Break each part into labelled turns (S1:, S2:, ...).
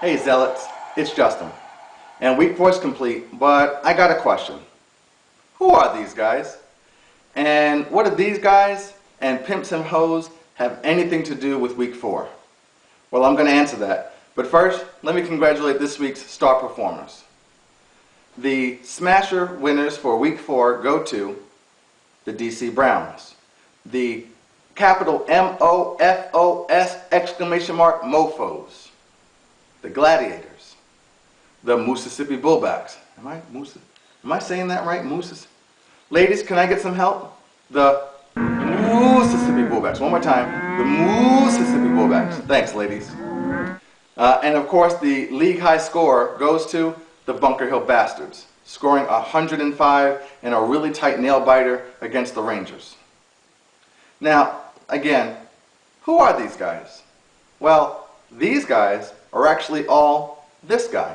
S1: Hey Zealots, it's Justin. And week 4 is complete, but I got a question. Who are these guys? And what do these guys and Pimps and Hoes have anything to do with week 4? Well, I'm going to answer that. But first, let me congratulate this week's star performers. The Smasher winners for week 4 go to the DC Browns, the capital M-O-F-O-S exclamation mark Mofos, the Gladiators, the Mississippi Bullbacks. Am I saying that right? Mooses? Ladies, can I get some help? The Mississippi Bullbacks. One more time. The Mississippi Bullbacks. Thanks, ladies. And of course, the league high score goes to the Bunker Hill Bastards, scoring 105 in a really tight nail biter against the Rangers. Now, again, who are these guys? Well, these guys are actually all this guy.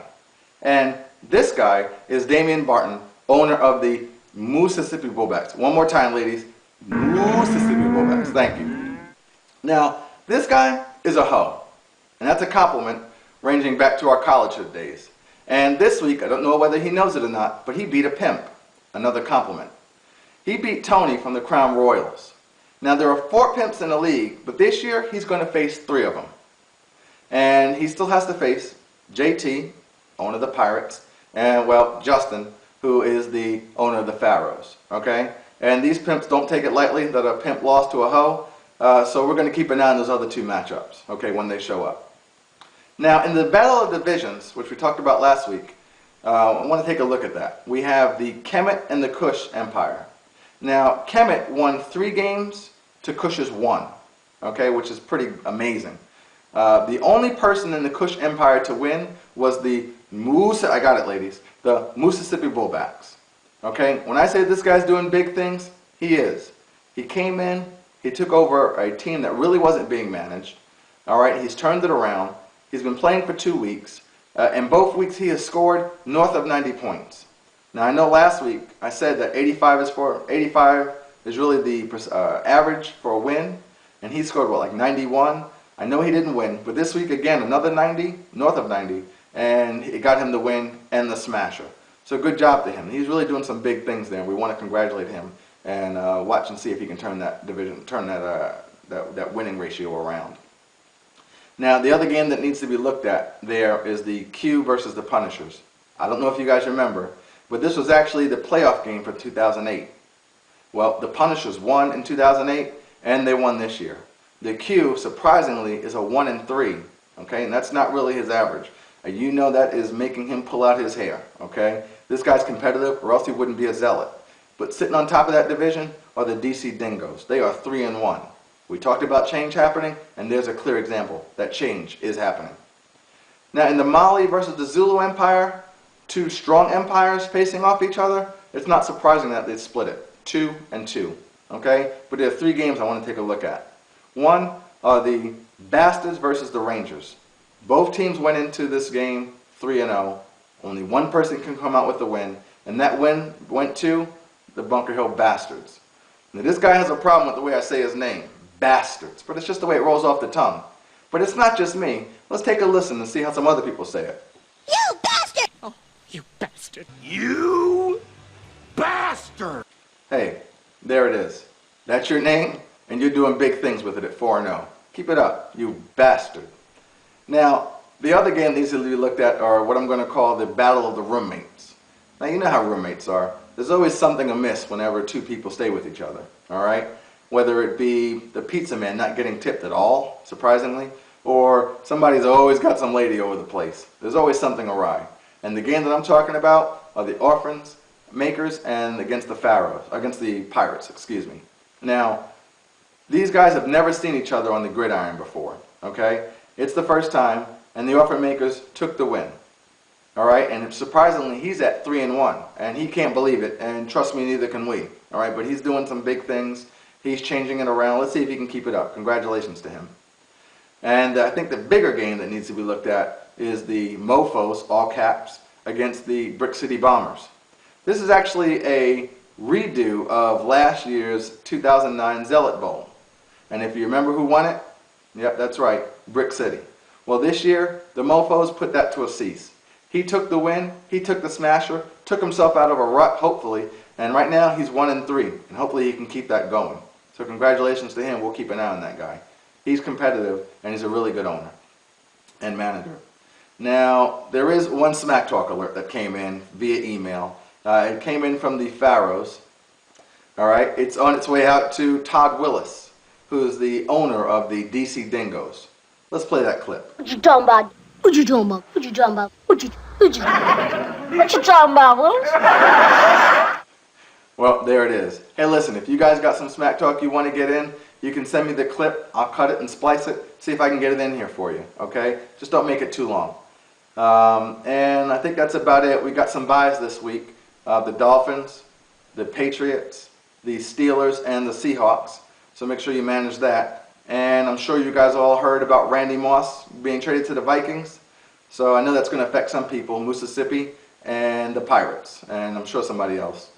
S1: And this guy is Damian Barton, owner of the Mississippi Bullbacks. One more time, ladies. Mississippi Bullbacks. Thank you. Now, this guy is a hoe. And that's a compliment ranging back to our collegehood days. And this week, I don't know whether he knows it or not, but he beat a pimp. Another compliment. He beat Tony from the Crown Royals. Now, there are 4 pimps in the league, but this year he's going to face 3 of them. And he still has to face JT, owner of the Pirates, and, well, Justin, who is the owner of the Pharaohs. Okay? And these pimps don't take it lightly that a pimp lost to a hoe, so we're going to keep an eye on those other 2 matchups, okay, when they show up. Now, in the Battle of Divisions, which we talked about last week, I want to take a look at that. We have the Kemet and the Kush Empire. Now, Kemet won 3 games to Kush's 1, okay, which is pretty amazing. The only person in the Kush Empire to win was the I got it, ladies, the Mississippi Bullbacks. Okay, when I say this guy's doing big things, he is. He came in, he took over a team that really wasn't being managed. All right, he's turned it around. He's been playing for 2 weeks. In both weeks, he has scored north of 90 points. Now, I know last week I said that 85 is really the average for a win, and he scored, what, like 91? I know he didn't win, but this week, again, another 90, north of 90, and it got him the win and the smasher. So good job to him. He's really doing some big things there, and we want to congratulate him and watch and see if he can turn that that winning ratio around. Now, the other game that needs to be looked at there is the Q versus the Punishers. I don't know if you guys remember, but this was actually the playoff game for 2008. Well, the Punishers won in 2008, and they won this year. The Q, surprisingly, is a 1-3, okay, and that's not really his average. You know that is making him pull out his hair, okay? This guy's competitive, or else he wouldn't be a zealot. But sitting on top of that division are the DC Dingoes. They are 3-1. We talked about change happening, and there's a clear example that change is happening. Now, in the Mali versus the Zulu Empire, 2 strong empires facing off each other, it's not surprising that they split it, 2-2, okay? But there are 3 games I want to take a look at. One are the Bastards versus the Rangers. Both teams went into this game 3-0. Only one person can come out with the win, and that win went to the Bunker Hill Bastards. Now, this guy has a problem with the way I say his name, Bastards, but it's just the way it rolls off the tongue. But it's not just me. Let's take a listen and see how some other people say it.
S2: You bastard! Oh, you bastard.
S3: You bastard!
S1: Hey, there it is. That's your name, and you're doing big things with it at 4-0. Keep it up, you bastard. Now, the other game that needs to be looked at are what I'm going to call the Battle of the Roommates. Now, you know how roommates are. There's always something amiss whenever 2 people stay with each other, all right? Whether it be the pizza man not getting tipped at all, surprisingly, or somebody's always got some lady over the place. There's always something awry. And the game that I'm talking about are the Orphans, Makers, and against the Pirates, excuse me. Now, these guys have never seen each other on the gridiron before, okay? It's the first time, and the Orphan Makers took the win. All right, and surprisingly, he's at 3-1, and he can't believe it, and trust me, neither can we. All right, but he's doing some big things. He's changing it around. Let's see if he can keep it up. Congratulations to him. And I think the bigger game that needs to be looked at is the Mofos, all caps, against the Brick City Bombers. This is actually a redo of last year's 2009 Zealot Bowl. And if you remember who won it, yep, that's right, Brick City. Well, this year, the Mofos put that to a cease. He took the win, he took the smasher, took himself out of a rut, hopefully, and right now he's 1-3, and hopefully he can keep that going. So congratulations to him. We'll keep an eye on that guy. He's competitive, and he's a really good owner and manager. Now, there is one Smack Talk alert that came in via email. It came in from the Pharaohs. All right, it's on its way out to Todd Willis, who is the owner of the DC Dingoes. Let's play that clip.
S4: What you talking about? What you talking about? What you talking about? What you talking about, Willis?
S1: Well, there it is. Hey, listen, if you guys got some Smack Talk you want to get in, you can send me the clip. I'll cut it and splice it, see if I can get it in here for you, okay? Just don't make it too long. And I think that's about it. We got some buys this week. The Dolphins, the Patriots, the Steelers, and the Seahawks. So make sure you manage that. And I'm sure you guys all heard about Randy Moss being traded to the Vikings. So I know that's going to affect some people, Mississippi and the Pirates, and I'm sure somebody else.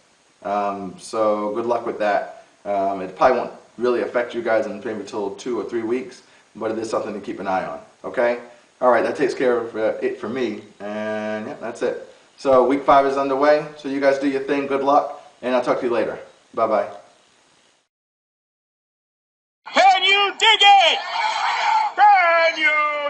S1: So good luck with that. It probably won't really affect you guys in maybe until 2 or 3 weeks, but it is something to keep an eye on, okay? All right, that takes care of it for me, and yeah, that's it. So week 5 is underway, so you guys do your thing, good luck, and I'll talk to you later. Bye-bye.
S3: Can you dig it? Can you